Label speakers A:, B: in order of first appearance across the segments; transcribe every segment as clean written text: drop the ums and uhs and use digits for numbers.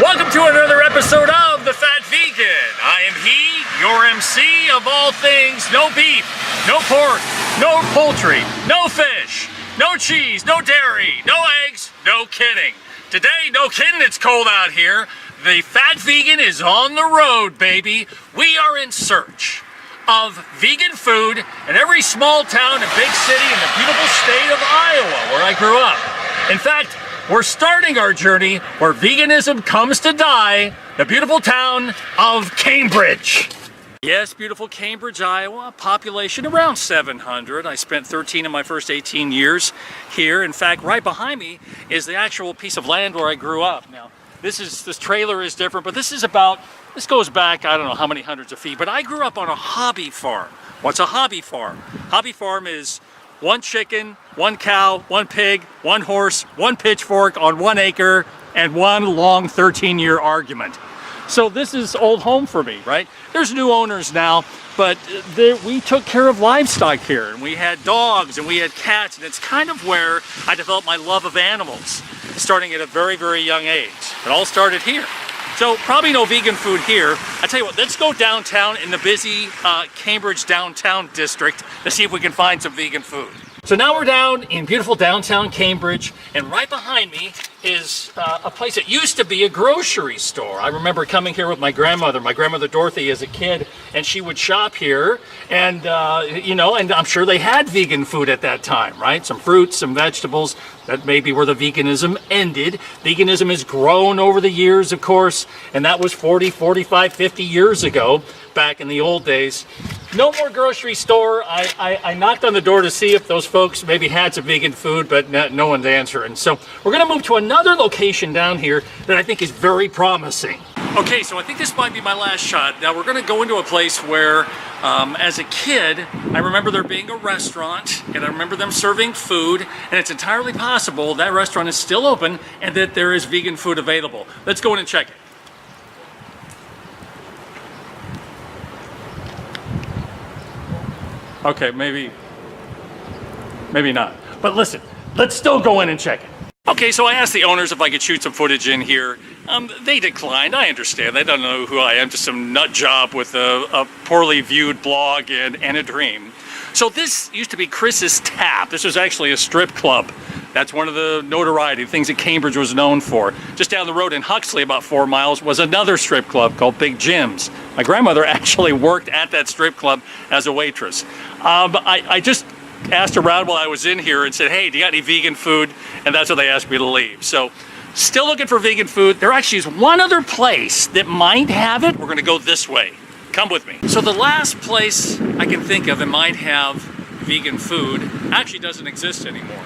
A: Welcome to another episode of The Fat Vegan. I am he, your MC of all things. No beef, no pork, no poultry, no fish, no cheese, no dairy, no eggs, no kidding. Today, no kidding, it's cold out here. The Fat Vegan is on the road, baby. We are in search of vegan food in every small town and big city in the beautiful state of Iowa, where I grew up. In fact, we're starting our journey where veganism comes to die, the beautiful town of Cambridge. Yes, beautiful Cambridge, Iowa, population around 700. I spent 13 of my first 18 years here. In fact, right behind me is the actual piece of land where I grew up. Now, this trailer is different, but this goes back, I don't know how many hundreds of feet, but I grew up on a hobby farm. What's a hobby farm? Hobby farm is one chicken, one cow, one pig, one horse, one pitchfork on 1 acre, and one long 13-year argument. So this is old home for me, right? There's new owners now, but we took care of livestock here, and we had dogs and we had cats, and it's kind of where I developed my love of animals, starting at a very, very young age. It all started here. So probably no vegan food here. I tell you what, let's go downtown in the busy Cambridge downtown district to see if we can find some vegan food. So now we're down in beautiful downtown Cambridge, and right behind me is a place that used to be a grocery store. I remember coming here with my grandmother Dorothy, as a kid, and she would shop here, and and I'm sure they had vegan food at that time, right? Some fruits, some vegetables. That may be where the veganism ended. Veganism has grown over the years, of course, and that was 40, 45, 50 years ago, back in the old days. No more grocery store. I knocked on the door to see if those folks maybe had some vegan food, but no one's answering. So we're gonna move to another location down here that I think is very promising. Okay, so I think this might be my last shot. Now we're gonna go into a place where, as a kid, I remember there being a restaurant, and I remember them serving food, and it's entirely possible that restaurant is still open and that there is vegan food available. Let's go in and check it. Okay, maybe not. But listen, let's still go in and check it. Okay, so I asked the owners if I could shoot some footage in here. They declined. I understand. They don't know who I am, just some nut job with a poorly viewed blog and a dream. So this used to be Chris's Tap. This was actually a strip club. That's one of the notoriety things that Cambridge was known for. Just down the road in Huxley, about 4 miles, was another strip club called Big Jim's. My grandmother actually worked at that strip club as a waitress. I just asked around while I was in here and said, hey, do you got any vegan food? And that's when they asked me to leave. So still looking for vegan food. There actually is one other place that might have it. We're gonna go this way. Come with me. So the last place I can think of that might have vegan food actually doesn't exist anymore.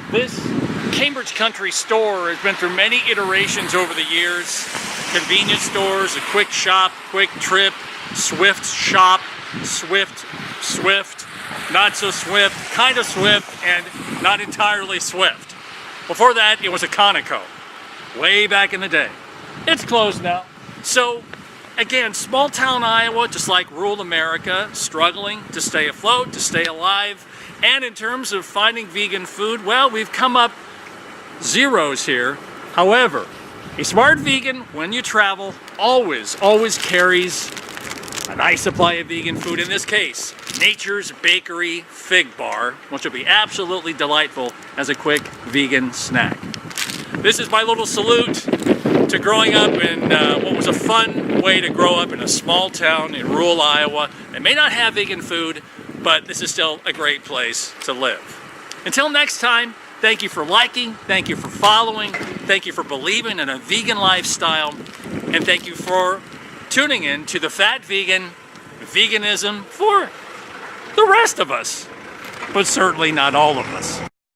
A: This Cambridge Country Store has been through many iterations over the years. Convenience stores, a quick shop, quick trip, Swift shop, Swift, not so swift, kind of swift, and not entirely swift. Before that, it was a Conoco, way back in the day. It's closed now. So, again, small town Iowa, just like rural America, struggling to stay afloat, to stay alive. And in terms of finding vegan food, well, we've come up zeros here. However, a smart vegan, when you travel, always carries a nice supply of vegan food. In this case, Nature's Bakery Fig Bar, which will be absolutely delightful as a quick vegan snack. This is my little salute to growing up in what was a fun way to grow up in a small town in rural Iowa. They may not have vegan food, but this is still a great place to live. Until next time, thank you for liking, thank you for following, thank you for believing in a vegan lifestyle, and thank you for tuning in to The Fat Vegan, veganism for the rest of us, but certainly not all of us.